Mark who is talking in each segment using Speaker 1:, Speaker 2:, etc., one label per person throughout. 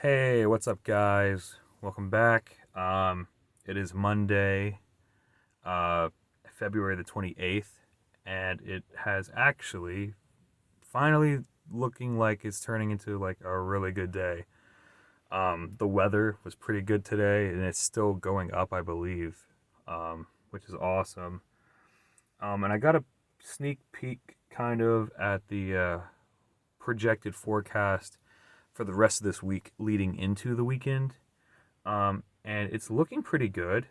Speaker 1: Hey, what's up, guys? Welcome back. It is Monday, uh, February the 28th, and it has actually finally looking like it's turning into like a really good day. The weather was pretty good today, and it's still going up, I believe, which is awesome. And I got a sneak peek kind of at the projected forecast for the rest of this week leading into the weekend. And it's looking pretty good.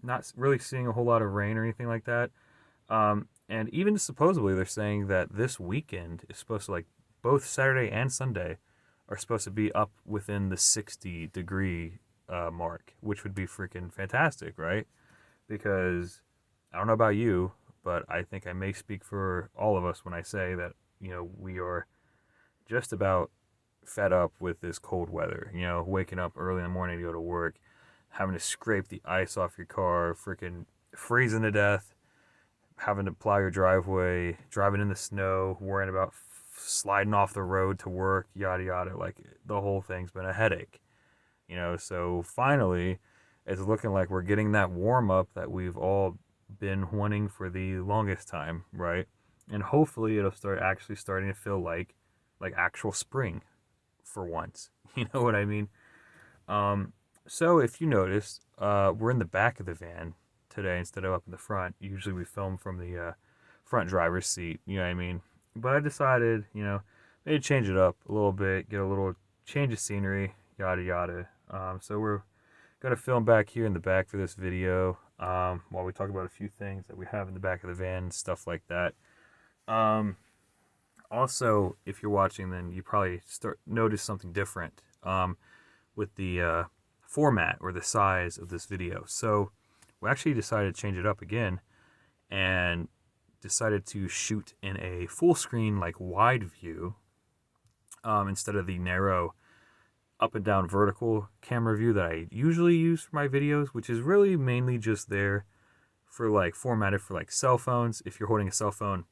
Speaker 1: Not really seeing a whole lot of rain or anything like that. And even supposedly they're saying that this weekend is supposed to, like, both Saturday and Sunday are supposed to be up within the 60-degree mark, which would be freaking fantastic, right? Because I don't know about you, but I think I may speak for all of us when I say that, we are just about fed up with this cold weather. Waking up early in the morning to go to work, having to scrape the ice off your car, freaking freezing to death, having to plow your driveway, driving in the snow, worrying about sliding off the road to work, yada yada. Like, the whole thing's been a headache. So finally, it's looking like we're getting that warm up that we've all been wanting for the longest time, right? And hopefully it'll start actually starting to feel like actual spring for once. You know what I mean? So if you notice, we're in the back of the van today instead of up in the front. Usually we film from the front driver's seat. You know what I mean? But I decided, maybe change it up a little bit, get a little change of scenery, yada yada. So we're gonna film back here in the back for this video, while we talk about a few things that we have in the back of the van, stuff like that. Um, Also, if you're watching, then you probably notice something different with the format or the size of this video. So we actually decided to change it up again and decided to shoot in a full screen, like, wide view, instead of the narrow up and down vertical camera view that I usually use for my videos, which is really mainly just there for, like, formatted for, like, cell phones. If you're holding a cell phone,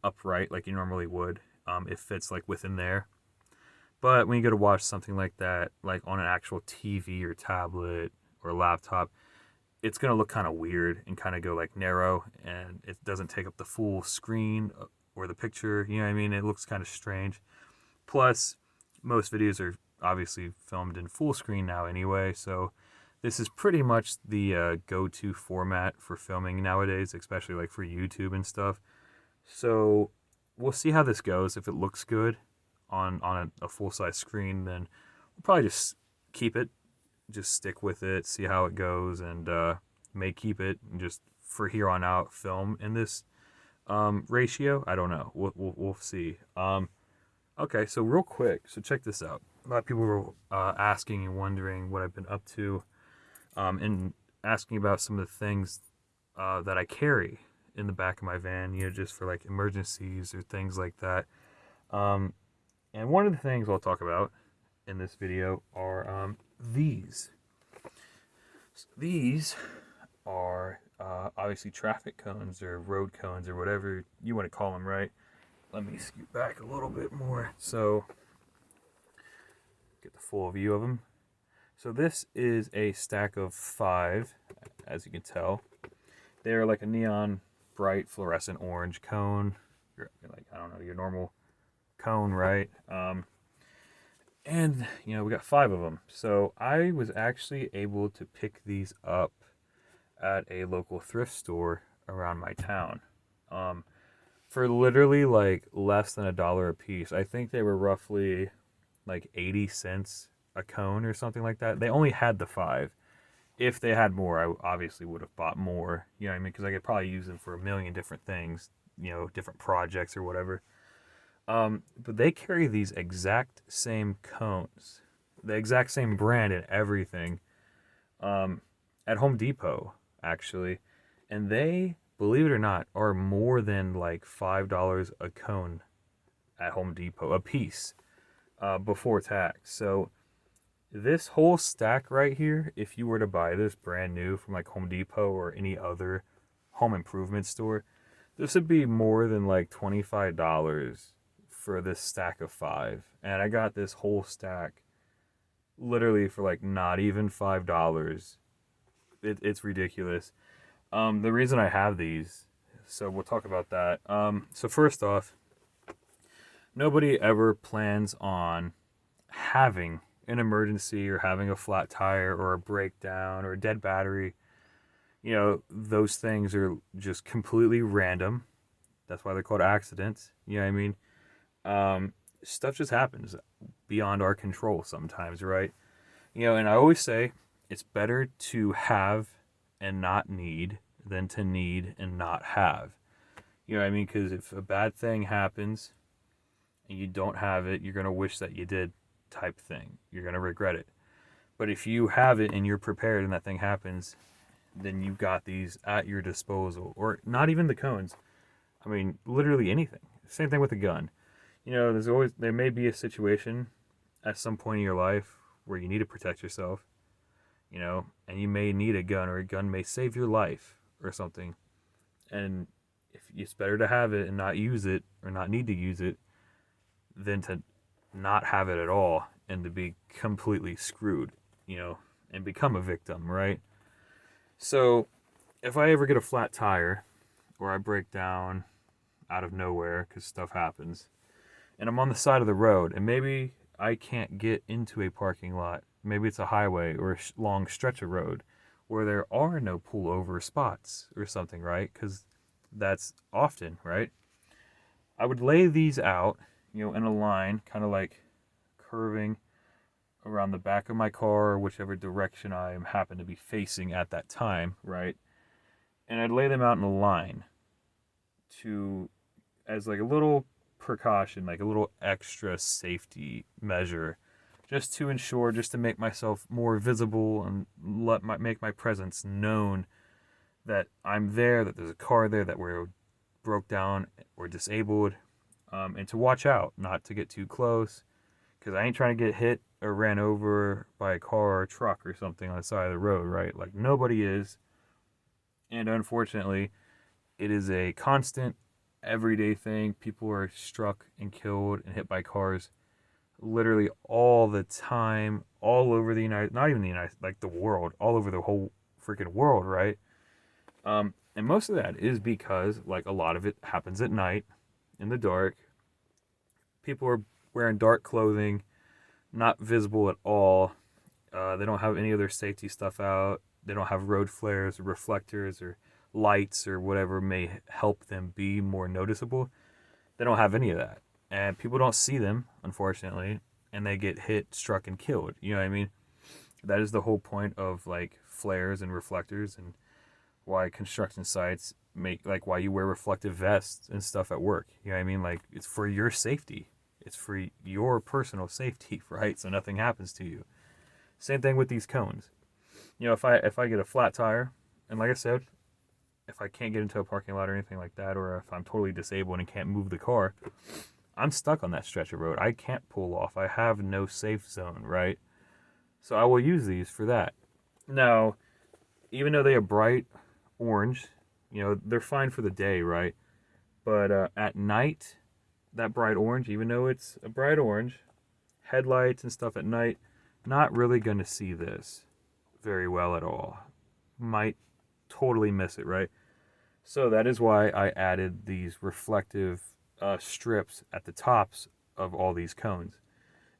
Speaker 1: upright like you normally would, it fits, like, within there. But when you go to watch something like that, like on an actual TV or tablet or laptop, it's going to look kind of weird and kind of go, like, narrow, and it doesn't take up the full screen or the picture. You know what I mean? It looks kind of strange. Plus, most videos are obviously filmed in full screen now anyway, so this is pretty much the go-to format for filming nowadays, especially like for YouTube and stuff. So we'll see how this goes. If it looks good on a full size screen, then we'll probably just keep it, just stick with it, see how it goes, and may keep it and just for here on out film in this ratio. I don't know. We'll see. Okay, so real quick, so check this out. A lot of people were asking and wondering what I've been up to, and asking about some of the things that I carry in the back of my van, just for, like, emergencies or things like that. And one of the things I'll talk about in this video are these. So these are obviously traffic cones or road cones or whatever you want to call them, right? Let me scoot back a little bit more so get the full view of them. So this is a stack of 5, as you can tell. They're like a neon bright fluorescent orange cone. Like, I don't know, your normal cone, right? And we got 5 of them. So I was actually able to pick these up at a local thrift store around my town, for literally, like, less than $1 a piece. I think they were roughly like 80 cents a cone or something like that. They only had the 5. If they had more, I obviously would have bought more. You know what I mean? Because I could probably use them for a million different things, different projects or whatever. But they carry these exact same cones, the exact same brand and everything, at Home Depot, actually. And they, believe it or not, are more than like $5 a cone at Home Depot, a piece, before tax. So this whole stack right here, if you were to buy this brand new from, like, Home Depot or any other home improvement store, this would be more than like $25 for this stack of 5. And I got this whole stack literally for like not even $5. It's ridiculous. The reason I have these, so we'll talk about that. So first off, nobody ever plans on having an emergency or having a flat tire or a breakdown or a dead battery. Those things are just completely random. That's why they're called accidents. You know what I mean? Stuff just happens beyond our control sometimes, right? And I always say it's better to have and not need than to need and not have. You know what I mean? Because if a bad thing happens and you don't have it, you're going to wish that you did, type thing. You're going to regret it. But if you have it and you're prepared and that thing happens, then you've got these at your disposal. Or not even the cones. I mean, literally anything. Same thing with a gun. There may be a situation at some point in your life where you need to protect yourself, and you may need a gun, or a gun may save your life or something. And if it's better to have it and not use it or not need to use it than to not have it at all and to be completely screwed, and become a victim, right? So if I ever get a flat tire or I break down out of nowhere because stuff happens, and I'm on the side of the road, and maybe I can't get into a parking lot. Maybe it's a highway or a long stretch of road where there are no pullover spots or something, right? Because that's often, right? I would lay these out, in a line, kind of like curving around the back of my car or whichever direction I happen to be facing at that time, right? And I'd lay them out in a line as like a little precaution, like a little extra safety measure, just to make myself more visible and make my presence known, that I'm there, that there's a car there, that we're broke down or disabled, and to watch out, not to get too close, because I ain't trying to get hit or ran over by a car or a truck or something on the side of the road, right? Like nobody is. And unfortunately, it is a constant, everyday thing. People are struck and killed and hit by cars literally all the time, all over not even the United, like the world, all over the whole freaking world, right? And most of that is because, like, a lot of it happens at night, in the dark. People are wearing dark clothing, not visible at all. They don't have any of their safety stuff out. They don't have road flares or reflectors or lights or whatever may help them be more noticeable. They don't have any of that. And people don't see them, unfortunately, and they get hit, struck, and killed. You know what I mean? That is the whole point of, like, flares and reflectors, and why construction sites like, why you wear reflective vests and stuff at work. You know what I mean? Like, it's for your safety. It's for your personal safety, right? So nothing happens to you. Same thing with these cones. If I get a flat tire, and like I said, if I can't get into a parking lot or anything like that, or if I'm totally disabled and can't move the car, I'm stuck on that stretch of road. I can't pull off. I have no safe zone, right? So I will use these for that. Now, even though they are bright orange, they're fine for the day, right? But at night, that bright orange, even though it's a bright orange, headlights and stuff at night, not really going to see this very well at all. Might totally miss it, right? So that is why I added these reflective strips at the tops of all these cones.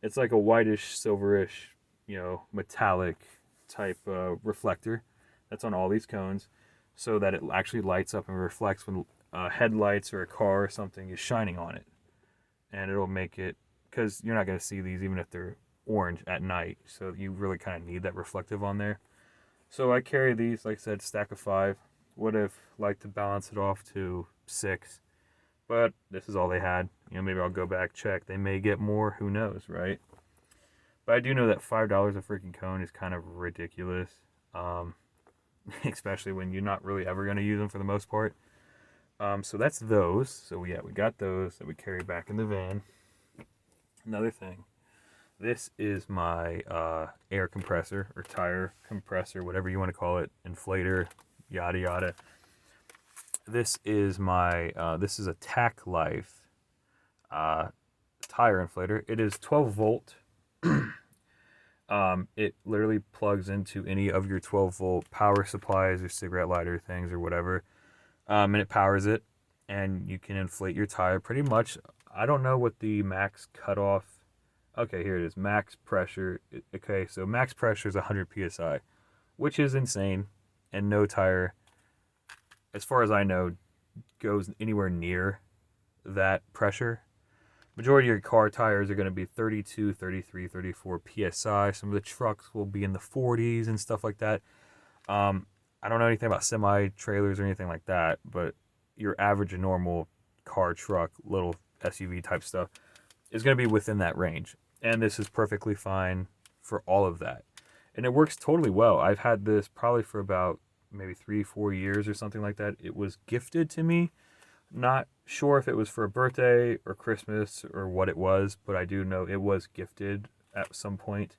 Speaker 1: It's like a whitish, silverish, metallic type reflector that's on all these cones, so that it actually lights up and reflects when headlights or a car or something is shining on it. And it'll make it, because you're not going to see these even if they're orange at night, so you really kind of need that reflective on there. So I carry these, like I said, stack of 5. Would have liked to balance it off to 6, but this is all they had. Maybe I'll go back, check. They may get more, who knows, right? But I do know that $5 a freaking cone is kind of ridiculous, especially when you're not really ever going to use them for the most part. So that's those. So yeah, we got those that we carry back in the van. Another thing, this is my air compressor or tire compressor, whatever you want to call it, inflator, yada yada. This is this is a Tac Life tire inflator. It is 12 volt. It literally plugs into any of your 12-volt power supplies or cigarette lighter things or whatever, and it powers it, and you can inflate your tire pretty much. I don't know what the max cutoff. Okay, here it is. Max pressure. Okay, so max pressure is 100 psi, which is insane, and no tire, as far as I know, goes anywhere near that pressure. Majority of your car tires are going to be 32, 33, 34 psi. Some of the trucks will be in the 40s and stuff like that. Um, I don't know anything about semi trailers or anything like that, but your average and normal car, truck, little SUV type stuff is going to be within that range. And this is perfectly fine for all of that. And it works totally well. I've had this probably for about maybe 3, 4 years or something like that. It was gifted to me. Not sure if it was for a birthday or Christmas or what it was, but I do know it was gifted at some point.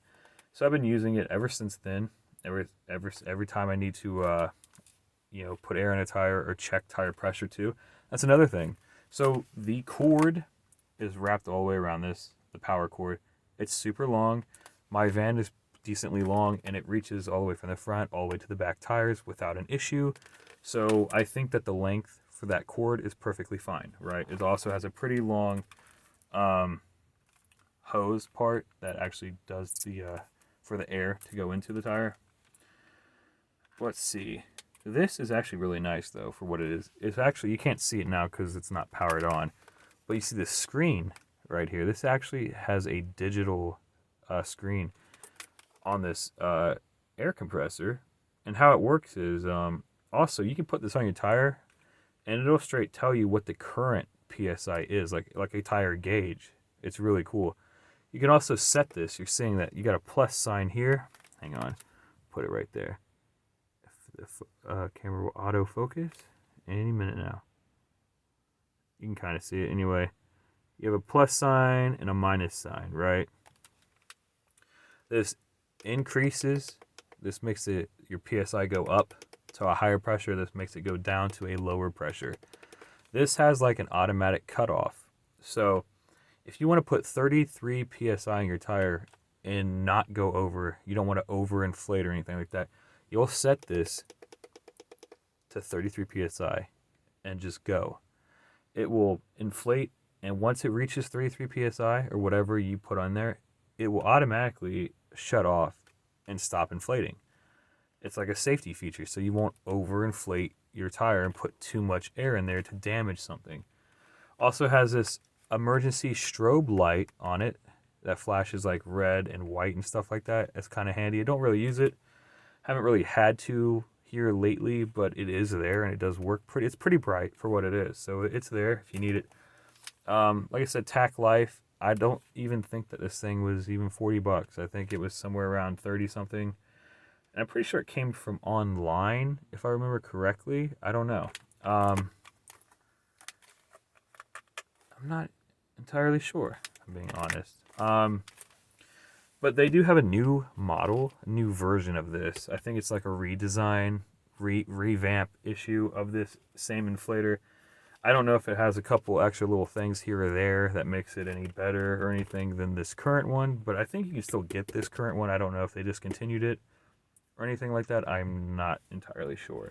Speaker 1: So I've been using it ever since then. Every time I need to put air in a tire or check tire pressure too. That's another thing. So the cord is wrapped all the way around this, the power cord. It's super long. My van is decently long, and it reaches all the way from the front all the way to the back tires without an issue. So I think that the length for that cord is perfectly fine, right? It also has a pretty long hose part that actually does the for the air to go into the tire. Let's see. This is actually really nice though for what it is. It's actually, you can't see it now because it's not powered on, but you see this screen right here. This actually has a digital screen on this air compressor, and how it works is also you can put this on your tire, and it'll straight tell you what the current psi is, like a tire gauge. It's really cool. You can also set this. You're seeing that you got a plus sign here. Hang on, put it right there. If the camera will autofocus any minute now. You can kind of see it anyway. You have a plus sign and a minus sign, right? This increases. This makes it your psi go up to a higher pressure. This makes it go down to a lower pressure. This has like an automatic cutoff. So if you want to put 33 psi in your tire and not go over, you don't want to overinflate or anything like that, you'll set this to 33 psi and just go. It will inflate, and once it reaches 33 psi or whatever you put on there, it will automatically shut off and stop inflating. It's like a safety feature, so you won't overinflate your tire and put too much air in there to damage something. Also has this emergency strobe light on it that flashes like red and white and stuff like that. It's kind of handy. I don't really use it. Haven't really had to here lately, but it is there and it does work pretty. It's pretty bright for what it is, so it's there if you need it. Like I said, Tack Life. I don't even think that this thing was even $40. I think it was somewhere around 30 something. And I'm pretty sure it came from online, if I remember correctly. I don't know. I'm not entirely sure, if I'm being honest. But they do have a new model, a new version of this. I think it's like a redesign, revamp issue of this same inflator. I don't know if it has a couple extra little things here or there that makes it any better or anything than this current one, but I think you can still get this current one. I don't know if they discontinued it or anything like that. I'm not entirely sure.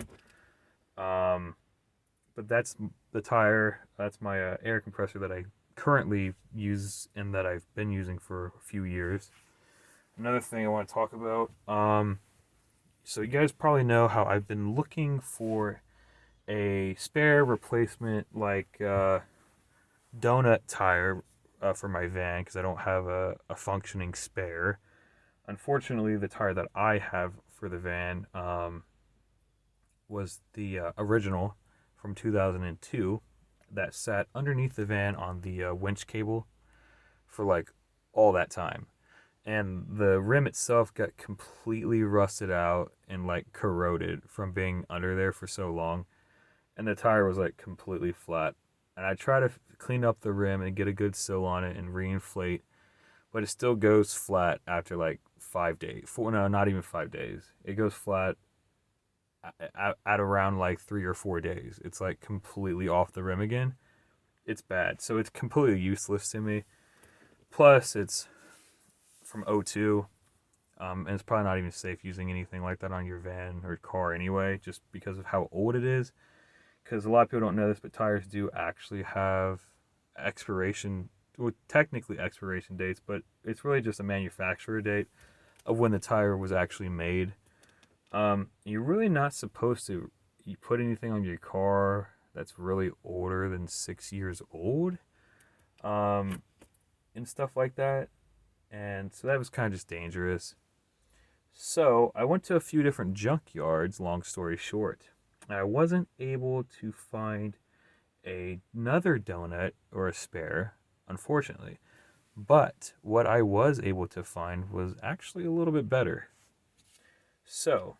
Speaker 1: But that's the tire. That's my air compressor that I currently use and that I've been using for a few years. Another thing I want to talk about. So you guys probably know how I've been looking for a spare replacement, like donut tire for my van because I don't have a functioning spare. Unfortunately, the tire that I have for the van was the original from 2002 that sat underneath the van on the winch cable for like all that time. And the rim itself got completely rusted out and like corroded from being under there for so long. And the tire was like completely flat. And I try to clean up the rim and get a good seal on it and reinflate, but it still goes flat after like 5 days. No, not even 5 days. It goes flat at around like 3 or 4 days. It's like completely off the rim again. It's bad. So it's completely useless to me. Plus, it's from '02. And it's probably not even safe using anything like that on your van or car anyway, just because of how old it is. Because a lot of people don't know this, but tires do actually have expiration, well, technically expiration dates, but it's really just a manufacturer date of when the tire was actually made. You're really not supposed to put anything on your car that's really older than 6 years old, um, and stuff like that. And so that was kind of just dangerous. So I went to a few different junkyards, long story short. I wasn't able to find another donut or a spare, unfortunately. But what I was able to find was actually a little bit better. So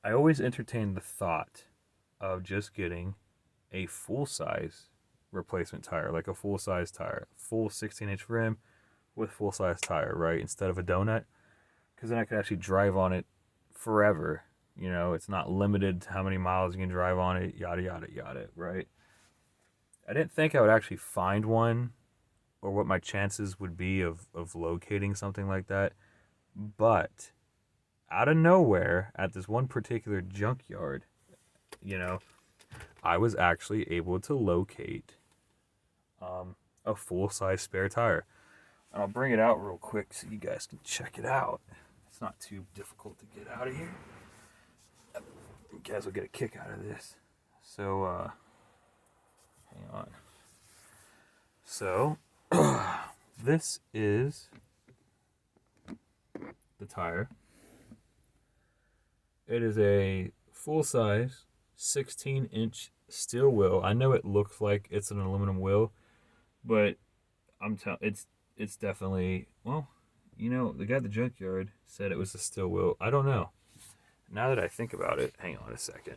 Speaker 1: I always entertained the thought of just getting a full size replacement tire, like a full size tire, full 16-inch rim with full size tire, right? Instead of a donut, because then I could actually drive on it forever. You know, it's not limited to how many miles you can drive on it, yada, yada, yada, right? I didn't think I would actually find one or what my chances would be of locating something like that. But out of nowhere, at this one particular junkyard, you know, I was actually able to locate a full size spare tire. And I'll bring it out real quick so you guys can check it out. It's not too difficult to get out of here. You guys will get a kick out of this. So, hang on. So, this is the tire. It is a full-size 16-inch steel wheel. I know it looks like it's an aluminum wheel, but it's definitely, well, you know, the guy at the junkyard said it was a steel wheel. I don't know. Now that I think about it, hang on a second.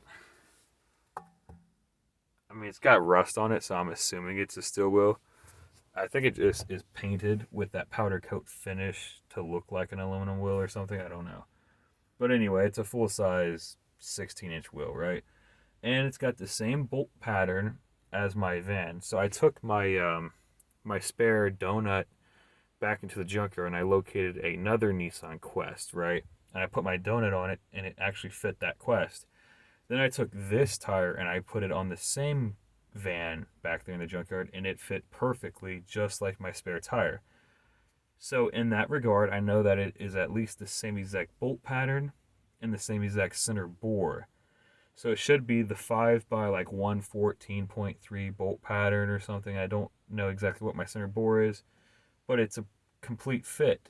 Speaker 1: I mean, it's got rust on it, so I'm assuming it's a steel wheel. I think it just is painted with that powder coat finish to look like an aluminum wheel or something. I don't know. But anyway, it's a full-size 16-inch wheel, right? And it's got the same bolt pattern as my van. So I took my spare donut back into the junkyard and I located another Nissan Quest, right? And I put my donut on it and it actually fit that Quest. Then I took this tire and I put it on the same van back there in the junkyard and it fit perfectly just like my spare tire. So in that regard, I know that it is at least the same exact bolt pattern and the same exact center bore. So it should be the 5 by like 114.3 bolt pattern or something. I don't know exactly what my center bore is, but it's a complete fit.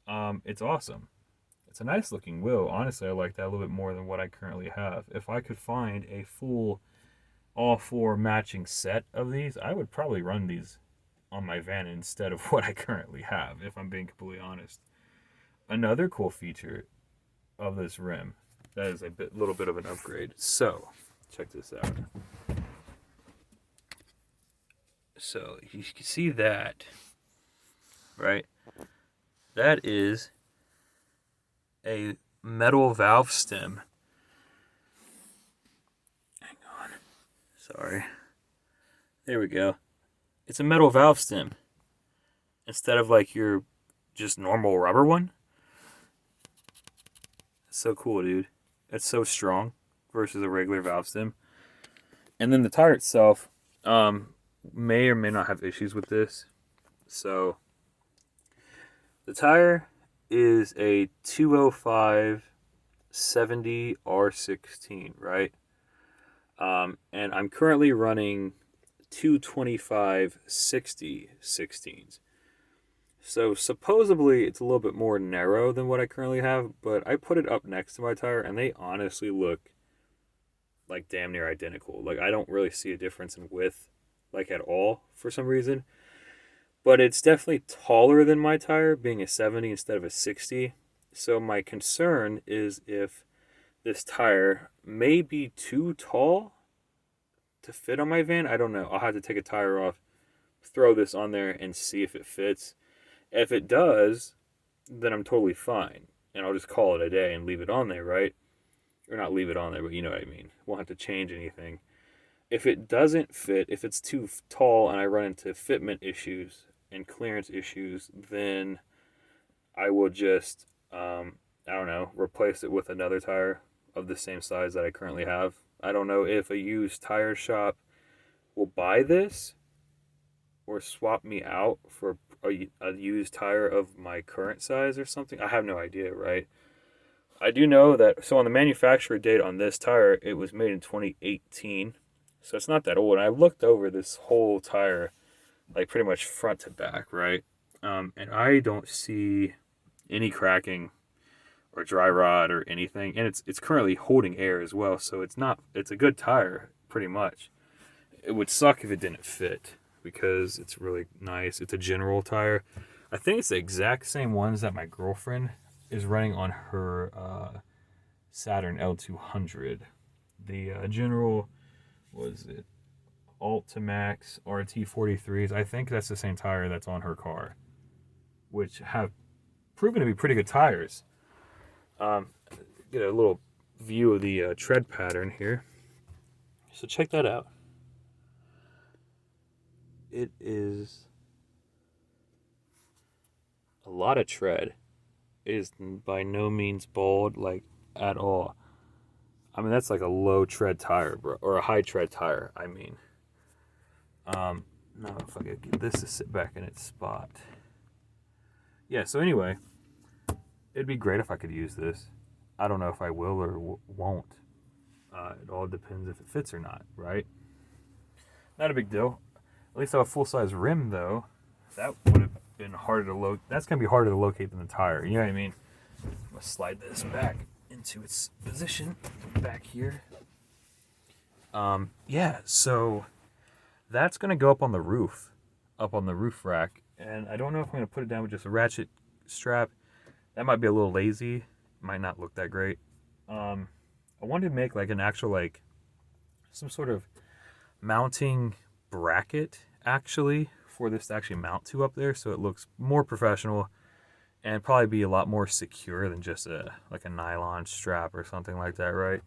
Speaker 1: It's awesome. It's a nice looking wheel. Honestly, I like that a little bit more than what I currently have. If I could find a full all four matching set of these, I would probably run these on my van instead of what I currently have, if I'm being completely honest. Another cool feature of this rim that is a little bit of an upgrade. So, check this out. So, you can see that, right? That is a metal valve stem. Hang on. Sorry. There we go. It's a metal valve stem instead of like your just normal rubber one. It's so cool, dude. It's so strong versus a regular valve stem. And then the tire itself may or may not have issues with this. So the tire is a 205 70 R16, right? And I'm currently running 225 60 16s. So supposedly it's a little bit more narrow than what I currently have, but I put it up next to my tire and they honestly look like damn near identical. Like I don't really see a difference in width like at all for some reason. But it's definitely taller than my tire, being a 70 instead of a 60. So my concern is if this tire may be too tall to fit on my van. I don't know. I'll have to take a tire off, throw this on there, and see if it fits. If it does, then I'm totally fine. And I'll just call it a day and leave it on there, right? Or not leave it on there, but you know what I mean. Won't have to change anything. If it doesn't fit, if it's too tall and I run into fitment issues and clearance issues, then I will just I don't know, replace it with another tire of the same size that I currently have. I don't know if a used tire shop will buy this or swap me out for a used tire of my current size or something. I have no idea, right? I do know that, so on the manufacturer date on this tire, it was made in 2018. So it's not that old. And I looked over this whole tire, like pretty much front to back, right? And I don't see any cracking or dry rot or anything. And it's currently holding air as well. So it's a good tire, pretty much. It would suck if it didn't fit because it's really nice. It's a general tire. I think it's the exact same ones that my girlfriend is running on her Saturn L200. The general, was it Ultimax RT43s? I think that's the same tire that's on her car, which have proven to be pretty good tires. Get a little view of the tread pattern here. So check that out. It is a lot of tread. It is by no means bald, like, at all. I mean, that's like a low tread tire, bro, or a high tread tire, I mean. Now if I could get this to sit back in its spot. Yeah, so anyway, it'd be great if I could use this. I don't know if I will or won't. It all depends if it fits or not, right? Not a big deal. At least I have a full-size rim, though. That would have been harder to locate. That's going to be harder to locate than the tire. You know what I mean? I'm going to slide this back into its position back here. Yeah, so that's going to go up on the roof rack. And I don't know if I'm going to put it down with just a ratchet strap. That might be a little lazy. Might not look that great. I wanted to make like an actual, like, some sort of mounting bracket, actually, for this to actually mount to up there, so it looks more professional and probably be a lot more secure than just a nylon strap or something like that, right?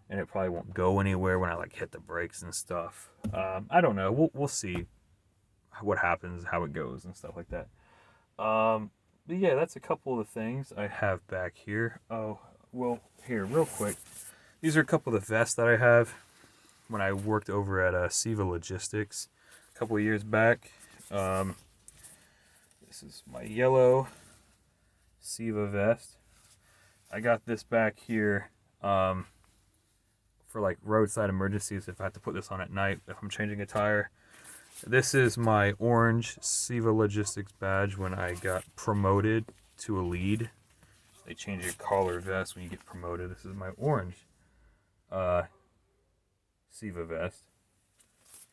Speaker 1: And it probably won't go anywhere when I like hit the brakes and stuff. I don't know. We'll see what happens, how it goes, and stuff like that. But yeah, that's a couple of the things I have back here. Oh, well, here, real quick. These are a couple of the vests that I have when I worked over at Siva Logistics a couple of years back. This is my yellow Siva vest. I got this back here for like roadside emergencies if I have to put this on at night if I'm changing a tire. This is my orange Siva Logistics badge when I got promoted to a lead. They change your collar vest when you get promoted. This is my orange Siva vest.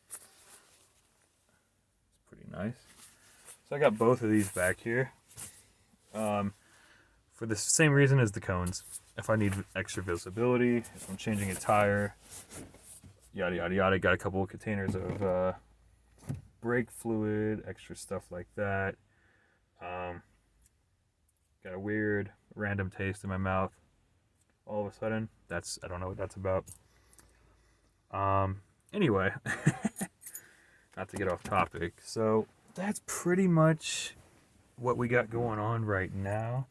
Speaker 1: It's pretty nice. So I got both of these back here for the same reason as the cones. If I need extra visibility, if I'm changing a tire, yada yada yada. Got a couple of containers of brake fluid, extra stuff like that. Got a weird random taste in my mouth all of a sudden. I don't know what that's about. Anyway, not to get off topic. So that's pretty much what we got going on right now.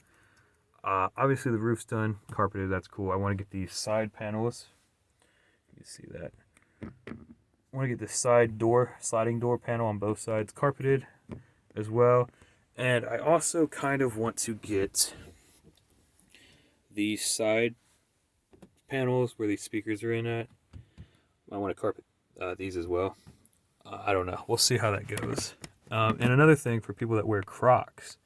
Speaker 1: Obviously the roof's done, carpeted, that's cool. I want to get these side panels. You see that. I want to get the sliding door panel on both sides carpeted as well. And I also kind of want to get these side panels where these speakers are in at. I want to carpet these as well. I don't know. We'll see how that goes. And another thing for people that wear Crocs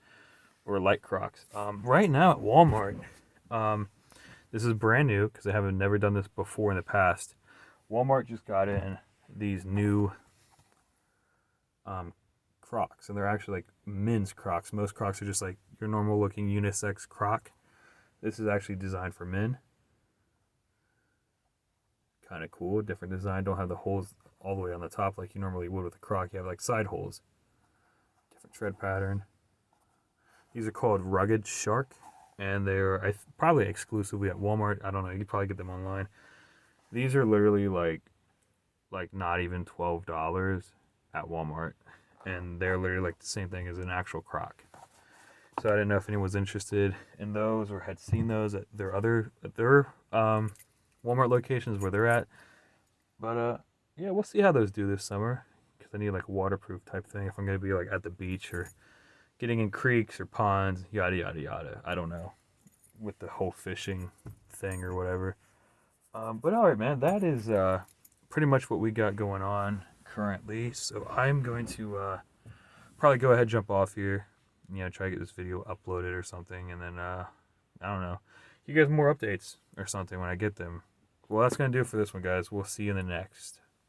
Speaker 1: or light Crocs. Right now at Walmart, this is brand new because I haven't never done this before in the past. Walmart just got in these new Crocs, and they're actually like men's Crocs. Most Crocs are just like your normal looking unisex Croc. This is actually designed for men. Kind of cool, different design. Don't have the holes all the way on the top like you normally would with a Croc. You have like side holes. Different tread pattern. These are called Rugged Shark, and they're probably exclusively at Walmart. I don't know. You could probably get them online. These are literally like not even $12 at Walmart, and they're literally like the same thing as an actual Croc. So I didn't know if anyone was interested in those or had seen those at their Walmart locations where they're at. But yeah, we'll see how those do this summer because I need like a waterproof type thing if I'm gonna be like at the beach or getting in creeks or ponds, yada yada yada. I don't know with the whole fishing thing or whatever. But all right, man, that is pretty much what we got going on currently. So I'm going to probably go ahead and jump off here. You know, try to get this video uploaded or something, and then I don't know, you guys more updates or something when I get them. Well, that's gonna do it for this one, guys. We'll see you in the next.